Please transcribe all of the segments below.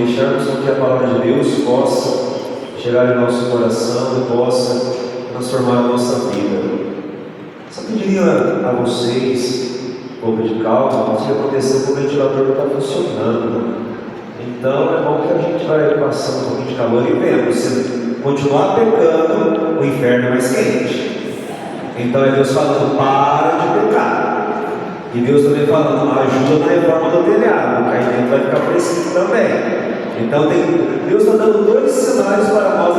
deixarmos com que a palavra de Deus possa chegar em nosso coração e possa transformar a nossa vida. Só pediria a vocês um pouco de calma, se acontecer que o ventilador não está funcionando. Então é bom que a gente vai passando um pouquinho de calor e vendo. Se continuar pecando, o inferno é mais quente. Então é Deus falando, para de pecar. E Deus também falando, ajuda na reforma do telhado, que aí dentro vai ficar fresquinho também. Então Deus está dando dois sinais para nós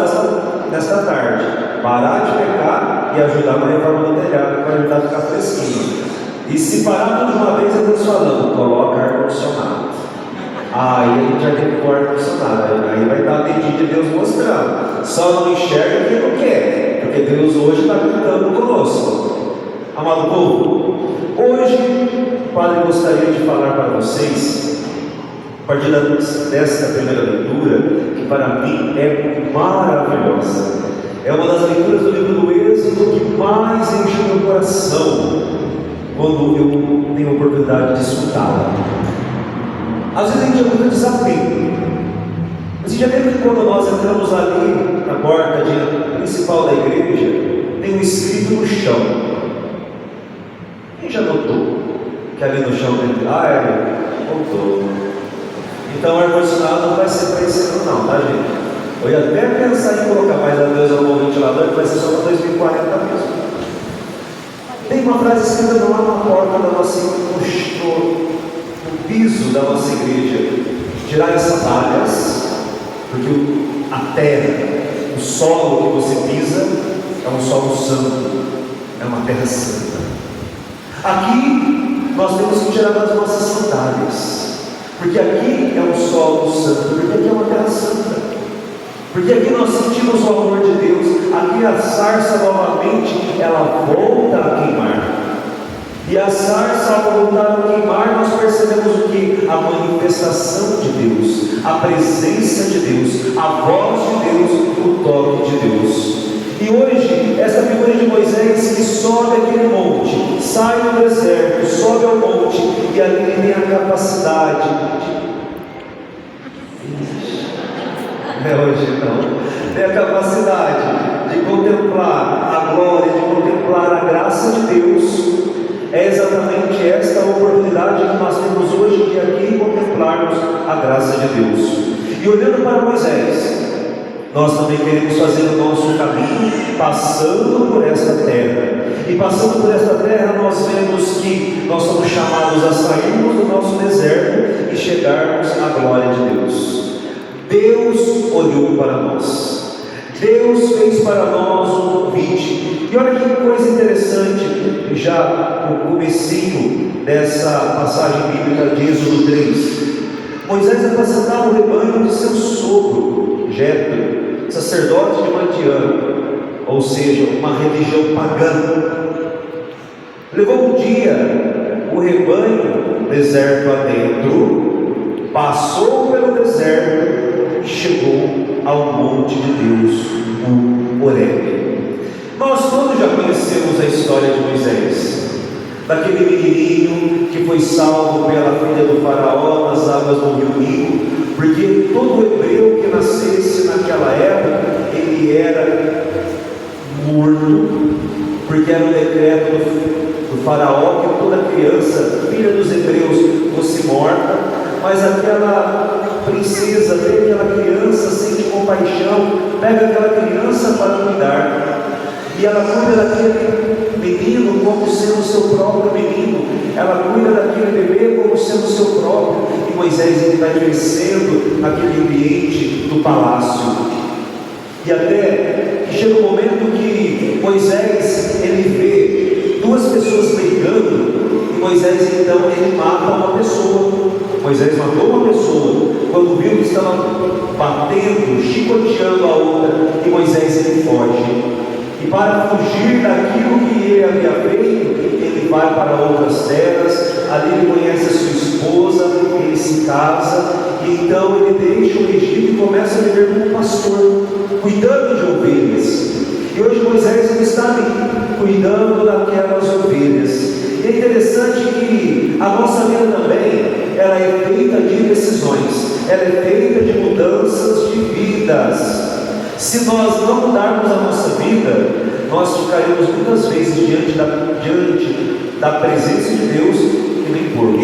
nesta tarde: parar de pecar e ajudar na reforma do telhado, para ajudar a ficar fresquinho. E se parar tudo de uma vez, é Deus falando, coloca ar-condicionado. Aí a gente já tem que pôr ar-condicionado. Aí vai dar a medida de Deus mostrando. Só não enxerga quem não quer, porque Deus hoje está gritando conosco. Amado povo, hoje o Padre gostaria de falar para vocês, a partir desta primeira leitura, que para mim é maravilhosa. É uma das leituras do livro do Êxodo que mais enche o meu coração quando eu tenho a oportunidade de escutá-la. Às vezes a gente é muito desapego. Você já viu que quando nós entramos ali na porta principal da igreja, tem um escrito no chão? Quem já notou que ali no chão tem notou? Então o ar-condicionado não vai ser para esse ano não, tá, gente? Eu ia até pensar em colocar, mas a Deus é um ventilador que vai ser só para 2040 mesmo. Tem uma frase escrita lá na porta da nossa igreja, no piso da nossa igreja: tirar as sandálias, porque a terra, o solo que você pisa é um solo santo, é uma terra santa. Aqui nós temos que tirar as nossas sandálias, porque aqui é um solo santo, porque aqui é uma terra santa, porque aqui nós sentimos o amor de Deus. Aqui a sarça novamente ela volta a queimar. E a sarça, ao voltar a queimar, nós percebemos o que? A manifestação de Deus, a presença de Deus, a voz de Deus, o toque de Deus. E hoje, essa figura de Moisés que sobe aquele monte, sai do deserto, sobe ao monte, e ali ele tem a capacidade de... hoje não, tem a capacidade de contemplar a glória, de contemplar a graça de Deus. É exatamente esta oportunidade que nós temos hoje de aqui contemplarmos a graça de Deus. E olhando para Moisés, nós também queremos fazer o nosso caminho passando por esta terra. E passando por esta terra nós vemos que nós somos chamados a sairmos do nosso deserto e chegarmos à glória de Deus. Deus olhou para nós, Deus fez para nós um convite. E olha que coisa interessante, já no comecinho dessa passagem bíblica de Êxodo 3, Moisés apacentava o rebanho de seu sogro Jetro, sacerdote de Madiã, ou seja, uma religião pagã. Levou um dia o rebanho deserto adentro, passou pelo deserto e chegou ao monte de Deus, o Horebe. Nós todos já conhecemos a história de Moisés, daquele menininho que foi salvo pela filha do faraó nas águas do rio Nilo, porque todo hebreu que nascesse naquela época, ele era morto, porque era o decreto do faraó que toda criança, filha dos hebreus, fosse morta. Mas aquela princesa vê aquela criança, sente compaixão, pega aquela criança para cuidar, e ela cuida daquele menino como sendo seu próprio menino, ela cuida daquele bebê como sendo seu próprio. E Moisés ele vai crescendo naquele ambiente do palácio, e até que chega um momento que Moisés ele vê duas pessoas brigando, e Moisés então ele mata uma pessoa. Moisés matou uma pessoa quando viu que estava batendo, chicoteando a outra, e Moisés ele foge. E para fugir daquilo que ele havia feito, ele vai para outras terras. Ali ele conhece a sua esposa, ele se casa, e então ele deixa o Egito e começa a viver como pastor, cuidando de ovelhas. E hoje Moisés ele está ali, cuidando daquelas ovelhas. E é interessante que a nossa vida também, ela ela é feita de decisões, ela é feita de mudanças de vidas. Se nós não mudarmos a nossa vida, nós ficaremos muitas vezes diante da presença de Deus que nem porco.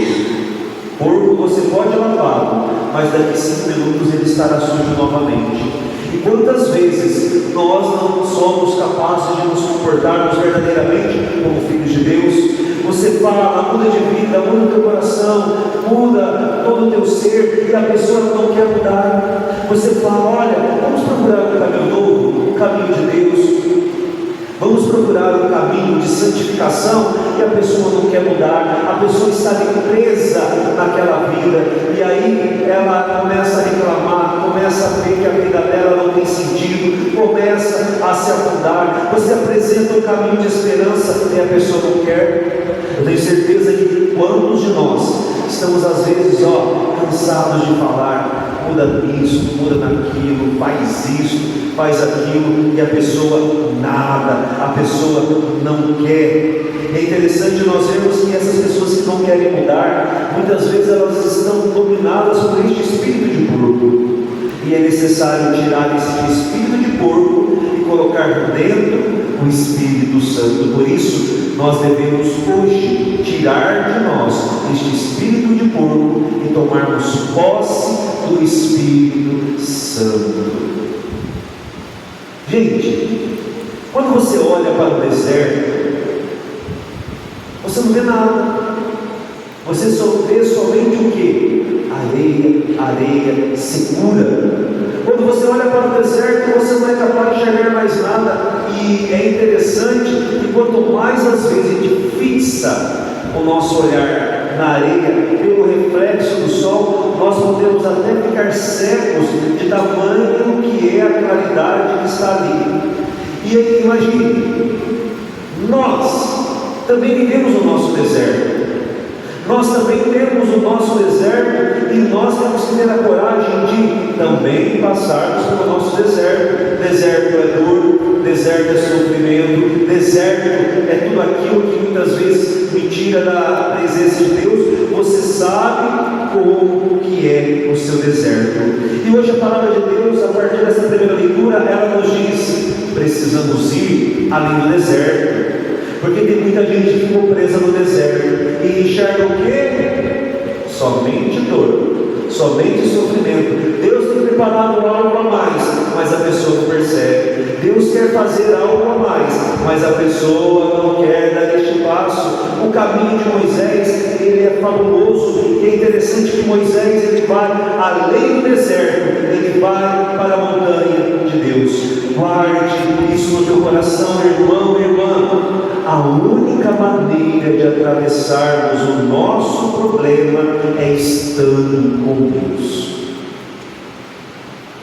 Porco você pode lavá-lo, mas daqui 5 minutos ele estará sujo novamente. E quantas vezes nós não somos capazes de nos comportarmos verdadeiramente como filhos de Deus? Você fala, muda de vida, muda o teu coração, muda todo o teu ser, e a pessoa não quer mudar. Você fala, olha, vamos procurar um caminho novo, um caminho de Deus. Vamos procurar um caminho de santificação, e a pessoa não quer mudar, a pessoa está presa naquela vida, e aí ela começa a reclamar, começa a ver que a vida dela não tem sentido, começa a se afundar. Você apresenta um caminho de esperança e a pessoa não quer. Eu tenho certeza que quantos de nós estamos às vezes cansados de falar, muda isso, muda naquilo, faz isso, faz aquilo, e a pessoa nada, a pessoa não quer. É interessante nós vermos que essas pessoas que não querem mudar, muitas vezes elas estão dominadas por este espírito de porco, e é necessário tirar esse espírito de porco e colocar dentro o Espírito Santo. Por isso nós devemos hoje tirar de nós este espírito de porco e tomarmos posse do Espírito Santo. Gente, quando você olha para o deserto, você não vê nada. Você só vê somente o que? Areia secura. Quando você olha para o deserto, você não é capaz de enxergar mais nada. E é interessante que quanto mais às vezes a gente fixa o nosso olhar na areia, pelo reflexo do sol, nós podemos até ficar cegos de tamanho que é a claridade que está ali. E aí, imagine, nós também vivemos o nosso deserto. Nós também temos o nosso deserto, e nós temos que ter a coragem de também passarmos pelo nosso deserto. Deserto é dor, deserto é sofrimento, deserto é tudo aquilo que muitas vezes me tira da presença de Deus. Você sabe como que é o seu deserto. E hoje a palavra de Deus, a partir dessa primeira leitura, ela nos diz: precisamos ir além do deserto. Porque tem muita gente que ficou presa no deserto e enxerga o quê? Somente dor, somente sofrimento. Deus tem preparado algo a mais, mas a pessoa não percebe. Deus quer fazer algo a mais, mas a pessoa não quer dar este passo. O caminho de Moisés, ele é fabuloso, e é interessante que Moisés, ele vai além do deserto, ele vai para a montanha de Deus. Guarde isso no teu coração, irmão e irmã. A única maneira de atravessarmos o nosso problema é estando com Deus.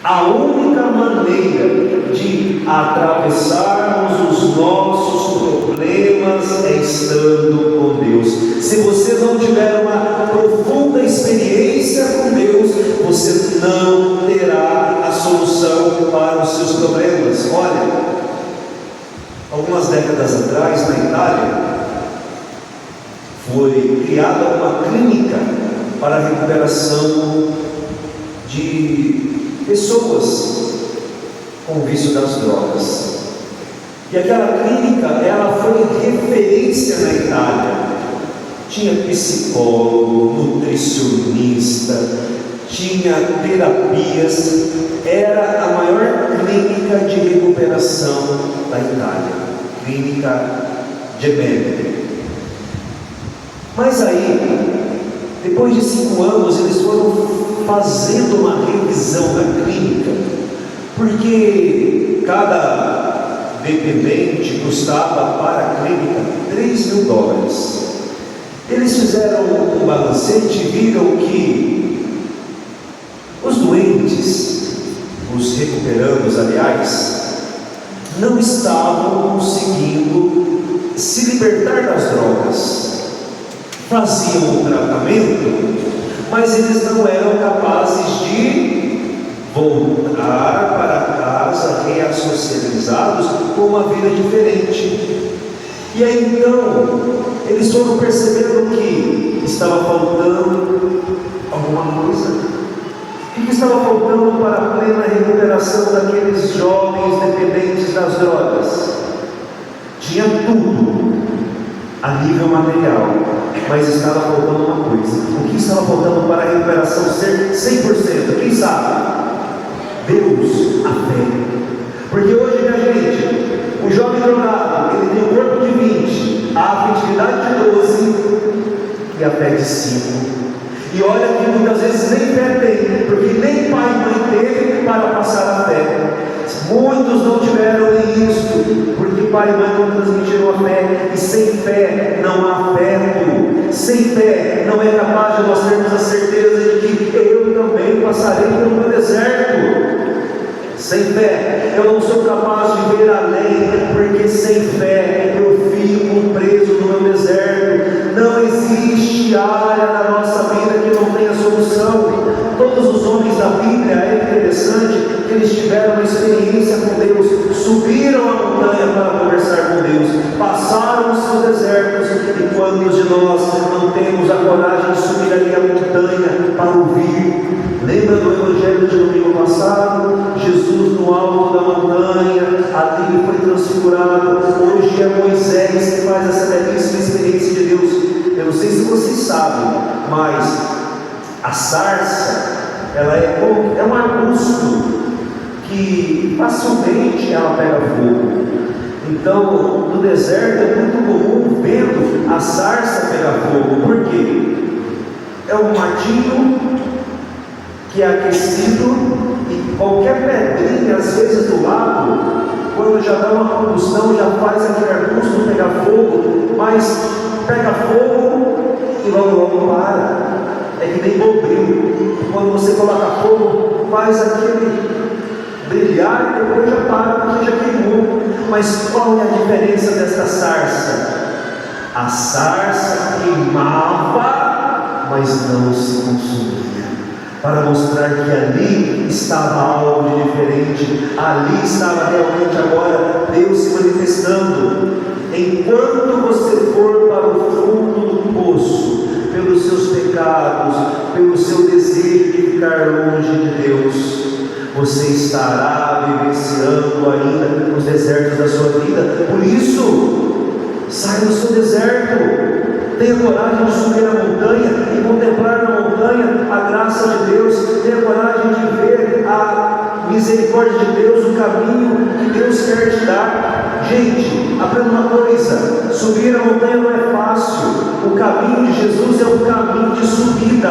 A única maneira de atravessarmos os nossos problemas é estando com Deus. Se você não tiver uma profunda experiência com Deus, você não terá a solução para os seus problemas. Olha, algumas décadas atrás, na Itália, foi criada uma clínica para a recuperação de pessoas com vício das drogas. E aquela clínica, ela foi referência na Itália. Tinha psicólogo, nutricionista, tinha terapias. Era a maior clínica de recuperação da Itália, clínica Gemelli. Mas aí, depois de 5 anos, eles foram fazendo uma revisão da clínica, porque cada dependente custava para a clínica $3.000. Eles fizeram um balancete e viram que os doentes, os recuperandos, aliás, não estavam conseguindo se libertar das drogas. Faziam o tratamento, mas eles não eram capazes de voltar para casa reassocializados com uma vida diferente. E aí então, eles foram percebendo que estava faltando alguma coisa. O que estava faltando para a plena recuperação daqueles jovens dependentes das drogas? Tinha tudo a nível material, mas estava faltando uma coisa. O que estava faltando para a recuperação ser 100%? Quem sabe? Deus, a fé. Porque hoje, minha gente, o jovem drogado, ele tem o corpo de 20, a afetividade de 12 e a fé de 5. E olha que muitas vezes nem fé tem, porque nem pai e mãe teve para passar a fé. Muitos não tiveram isso, porque pai e mãe não transmitiram a fé, e sem fé não há afeto. Sem fé não é capaz de nós termos a certeza de que eu também passarei pelo meu deserto. Sem fé eu não sou capaz de ver além, porque sem fé eu fico preso no meu deserto. Não existe área na nossa vida que não tenha solução. Todos os homens da Bíblia, é interessante que eles tiveram uma experiência com Deus, subiram a montanha para conversar com Deus, passaram os seus desertos. E quantos de nós não temos a coragem de subir ali a montanha para ouvir? Lembra do Evangelho de domingo passado? Jesus no alto da montanha, ali ele foi transfigurado. Hoje é Moisés que faz essa belíssima experiência de Deus. Eu não sei se vocês sabem, mas a sarça, ela é um arbusto que facilmente ela pega fogo. Então, no deserto é muito comum vendo a sarça pegar fogo. Por quê? É um matinho que é aquecido, e qualquer pedrinha, às vezes do lado, quando já dá uma combustão, já faz aquele arbusto pegar fogo, mas pega fogo e logo para. É que nem bombril, quando você coloca fogo, faz aquele brilhar e depois já para, porque já queimou. Mas qual é a diferença desta sarça? A sarça queimava, mas não se consumia, para mostrar que ali estava algo de diferente, ali estava realmente agora Deus se manifestando. Enquanto você for para o fundo do poço, pelos seus pecados, pelo seu desejo de ficar longe de Deus, você estará vivenciando ainda os desertos da sua vida. Por isso, sai do seu deserto. Tenha coragem de subir a montanha e contemplar na montanha a graça de Deus. Tenha coragem de ver a misericórdia de Deus, o caminho que Deus quer te dar. Gente, aprenda uma coisa: subir a montanha não é fácil. O caminho de Jesus é um caminho de subida.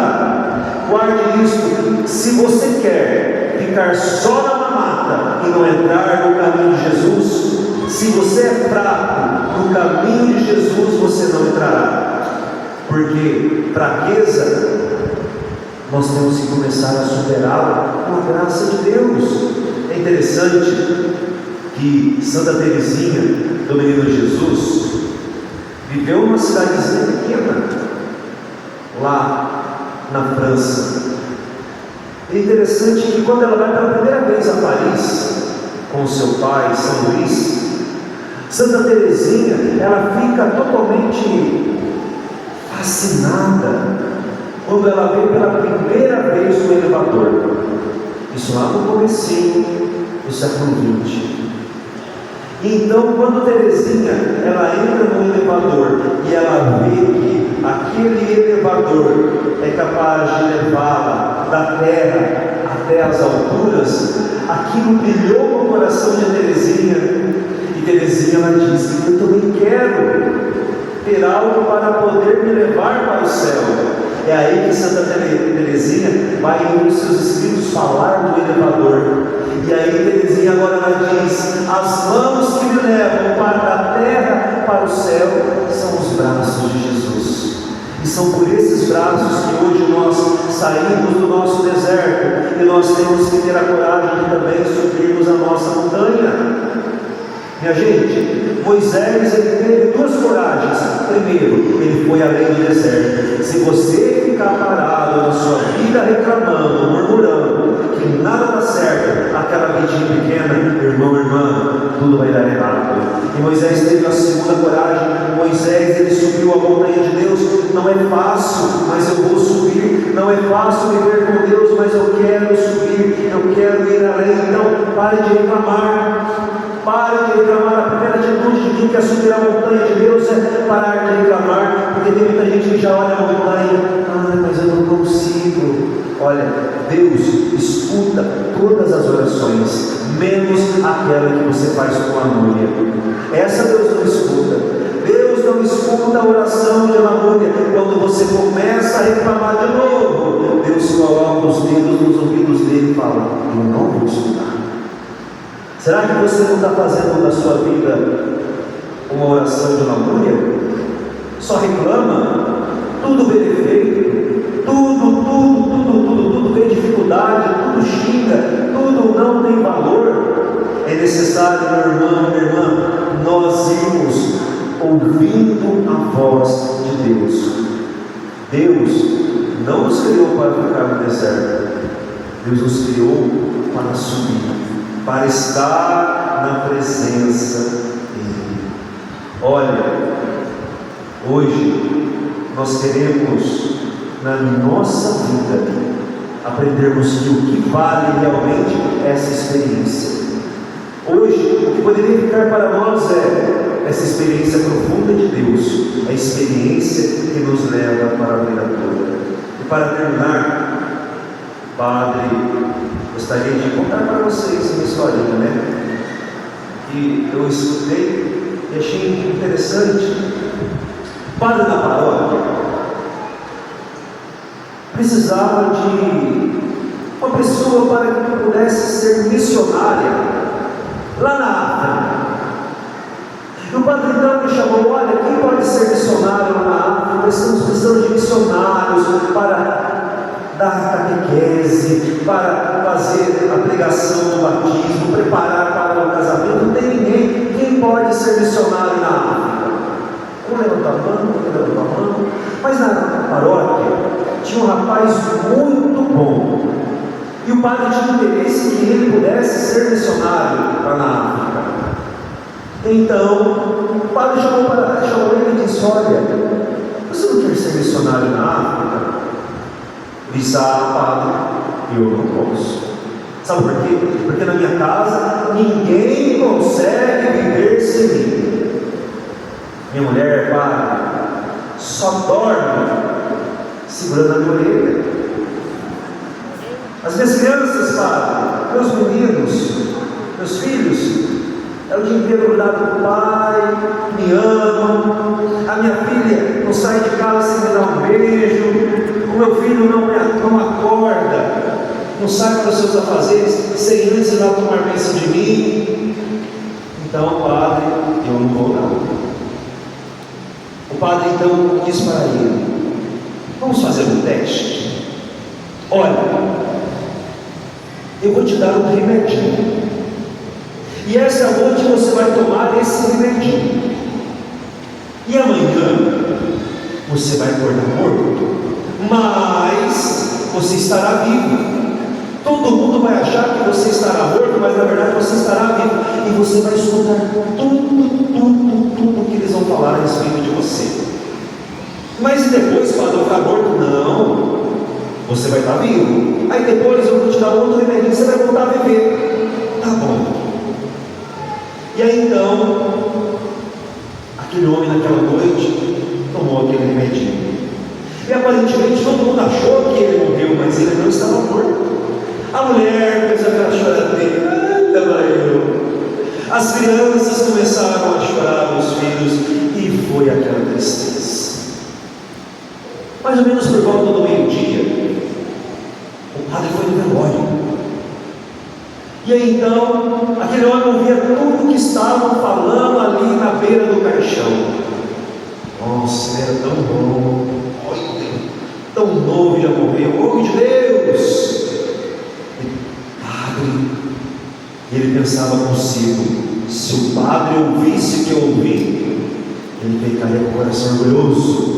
Guarde isso. Se você quer ficar só na mamata e não entrar no caminho de Jesus, se você é fraco no caminho de Jesus, você não entrará. Porque fraqueza, nós temos que começar a superá-la com a graça de Deus. É interessante que Santa Teresinha do Menino Jesus viveu numa cidadezinha pequena, lá na França. É interessante que quando ela vai pela primeira vez a Paris, com seu pai, São Luís, Santa Teresinha, ela fica totalmente fascinada quando ela vê pela primeira vez o elevador. Isso lá no comecinho do século XX. Então, quando Teresinha ela entra no elevador e ela vê que aquele elevador é capaz de levá-la da terra até as alturas, aquilo brilhou no coração de Teresinha. E Teresinha ela diz: eu também quero ter algo para poder me levar para o céu. É aí que Santa Teresinha vai em um dos seus escritos falar do elevador. E aí Teresinha agora ela diz: as mãos que me levam para a terra, para o céu, são os braços de Jesus. E são por esses braços que hoje nós saímos do nosso deserto, e nós temos que ter a coragem de também subirmos a nossa montanha. Minha gente, Moisés ele teve duas coragens. Primeiro, ele foi além do deserto. Se você ficar parado na sua vida reclamando, murmurando que nada dá certo, aquela vidinha pequena, irmão, irmã, tudo vai dar errado. E Moisés teve a segunda coragem. Moisés, ele subiu a montanha de Deus. Não é fácil, mas eu vou subir. Não é fácil viver com Deus, mas eu quero subir, eu quero ir além. Então pare de reclamar. Pare de reclamar. A primeira atitude de quem quer subir a montanha de Deus é parar de reclamar, porque tem muita gente que já olha a montanha, mas eu não consigo. Olha, Deus escuta todas as orações, menos aquela que você faz com lamúria. Essa Deus não escuta. Deus não escuta a oração de lamúria. Quando você começa a reclamar de novo, Deus coloca os dedos nos ouvidos dele e fala: eu não vou escutar. Será que você não está fazendo na sua vida uma oração de lamúria? Só reclama, tudo vê defeito, tudo vê dificuldade, tudo xinga, tudo não tem valor. É necessário, meu irmão, minha irmã, nós irmos ouvindo a voz de Deus. Deus não nos criou para ficar no deserto, Deus nos criou para subir, para estar na presença dele. Olha, hoje nós queremos na nossa vida aprendermos que o que vale realmente é essa experiência. Hoje o que poderia ficar para nós é essa experiência profunda de Deus, a experiência que nos leva para a vida toda. E para terminar, Padre, gostaria de contar para vocês uma historinha, né? Que eu escutei e achei interessante. O padre da paróquia precisava de uma pessoa para que pudesse ser missionária lá na África. E o padre então me chamou: olha, quem pode ser missionário lá na África? Nós estamos precisando de missionários para dar catequese, para fazer a pregação do batismo, preparar para o casamento. Não tem ninguém. Quem pode ser missionário na África? Um levantou a mão, outro levantou a mão. Mas na paróquia tinha um rapaz muito bom, e o padre tinha interesse que ele pudesse ser missionário lá na África. Então o padre chamou ele e disse: olha, você não quer ser missionário na África? Ele disse: ah, padre, eu não posso. Sabe por quê? Porque na minha casa ninguém consegue viver sem mim. Minha mulher, padre, só dorme segurando a minha orelha. As minhas crianças, padre, meus meninos, meus filhos, é o dia inteiro grudado com o pai, me amam. A minha filha não sai de casa sem me dar um beijo. O meu filho não acorda, não sai para os seus afazeres sem antes ir lá tomar bênção de mim. Então, padre, eu não vou não. O padre então disse para ele: vamos fazer um teste. Olha, eu vou te dar um remedinho, e essa noite você vai tomar esse remedinho, e amanhã você vai acordar morto, mas você estará vivo. Todo mundo vai achar que você estará morto, mas na verdade você estará vivo, e você vai escutar tudo que eles vão falar a respeito de você. Mas e depois, padre, eu ficar morto? Não, você vai estar vivo. Aí depois eu vou te dar outro remedinho, você vai voltar a viver. Tá bom. E aí então, aquele homem naquela noite tomou aquele remedinho, e aparentemente todo mundo achou que ele morreu, mas ele não estava morto. A mulher fez aquela choradeira, as crianças começaram a chorar, os filhos, e foi aquela tristeza. Mais ou menos por volta do meio-dia, o padre foi no velório. E aí então, aquele homem ouvia tudo que estavam falando ali na beira do caixão. Nossa, ele era tão bom, tão novo, já morreu, homem de Deus. E ele pensava consigo: se o padre ouvisse o que eu ouvi, ele ficaria com o coração orgulhoso.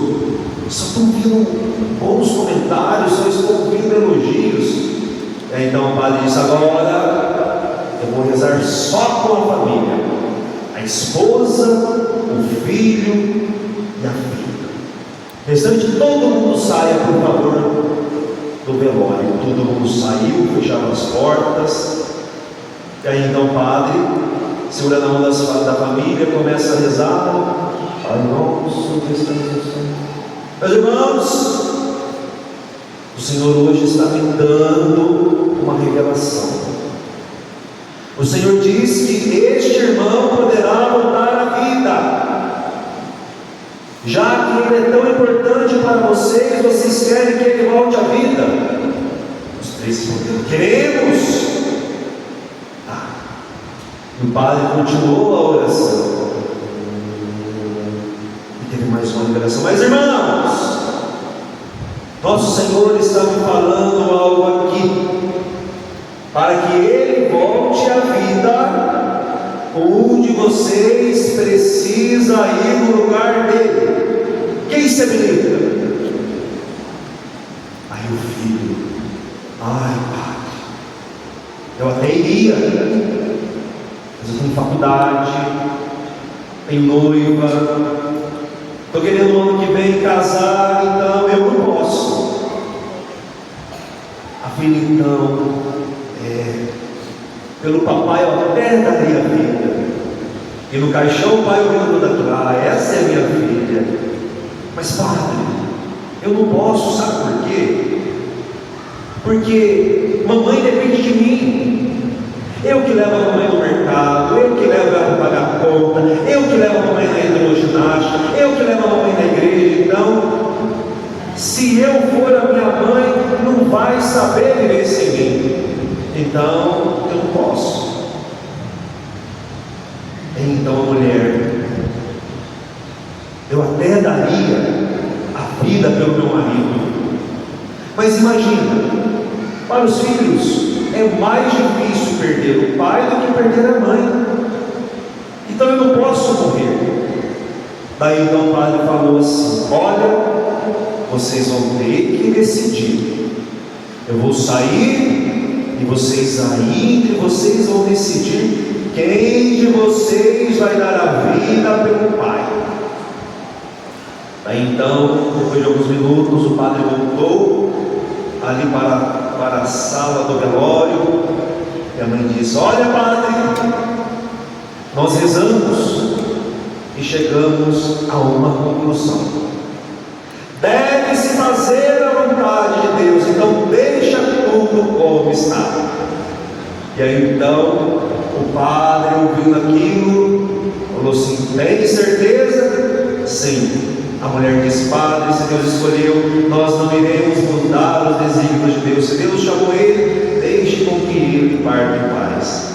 Só estou ouvindo bons comentários, só estou ouvindo elogios. Então o padre disse: agora eu vou rezar só com a família, a esposa, o filho e a filha. Restante, todo mundo saia, por favor, do velório. Todo mundo saiu, fecharam as portas. E aí então o padre, segurando a mão da família, começa a rezar. Pai nosso que estás no céu. Meus irmãos, o Senhor hoje está me dando uma revelação. O Senhor diz que este irmão poderá voltar à vida. Já que ele é tão importante para vocês, vocês querem que ele volte à vida? Os três respondendo: queremos. E o padre continuou a oração. E teve mais uma revelação. Mas irmãos, nosso Senhor está me falando algo aqui. Para que ele volte à vida, um de vocês precisa ir no lugar dele. Quem se habilita? Aí o filho: ai, padre, eu até iria, mas eu tenho faculdade, tenho noiva, estou querendo no ano que vem casar, então eu não posso. A filha então: pelo papai eu até daria a vida. E no caixão o pai olhando daqui: essa é a minha filha. Mas padre, eu não posso, sabe por quê? Porque mamãe depende de mim. Eu que levo a mamãe no mercado, eu que levo ela para pagar a conta, eu que levo a mamãe na hidroginástica, eu que levo a mamãe na igreja. Então, se eu for a minha mãe, não vai saber viver sem mim. Então, eu não posso. Então a mulher: eu até daria a vida pelo meu marido. Mas imagina, para os filhos é mais difícil perder o pai do que perder a mãe. Então eu não posso morrer. Daí então o padre falou assim: olha, vocês vão ter que decidir. Eu vou sair e vocês aí entre vocês vão decidir quem de vocês vai dar a vida pelo pai. Daí então, depois de alguns minutos, o padre voltou ali para a sala do velório, e a mãe disse: olha, padre, nós rezamos e chegamos a uma conclusão. Deve-se fazer a vontade de Deus, então deixa tudo como está. E aí então o padre, ouvindo aquilo, falou assim: tem certeza? Sim. A mulher disse: padre, se Deus escolheu, nós não iremos mudar os desígnios de Deus. Se Deus chamou ele, deixe com que ele parte em paz.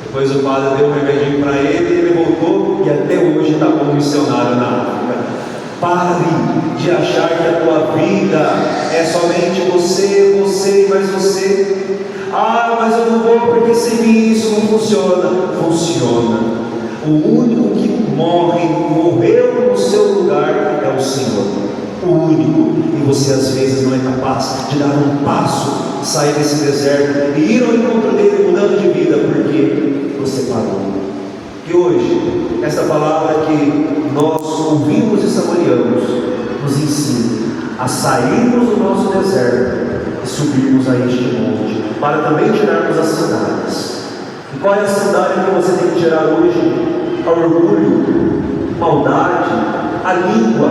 Depois o padre deu um remedinho para ele, ele voltou e até hoje está como missionário na África. Pare de achar que a tua vida é somente você e mais você. Mas eu não vou porque sem mim isso não funciona. Funciona. O único que morreu no seu lugar é o Senhor. O único. E você às vezes não é capaz de dar um passo, sair desse deserto e ir ao encontro dele mudando de vida, porque você parou. E hoje, esta palavra que nós ouvimos e saboreamos nos ensina a sairmos do nosso deserto e subirmos a este monte, para também tirarmos as cidades. E qual é a cidade que você tem que tirar hoje? O orgulho, maldade, a língua,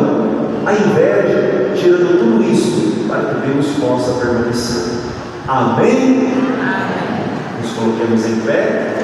a inveja, tirando tudo isso, para que Deus possa permanecer. Amém? Nos coloquemos em pé.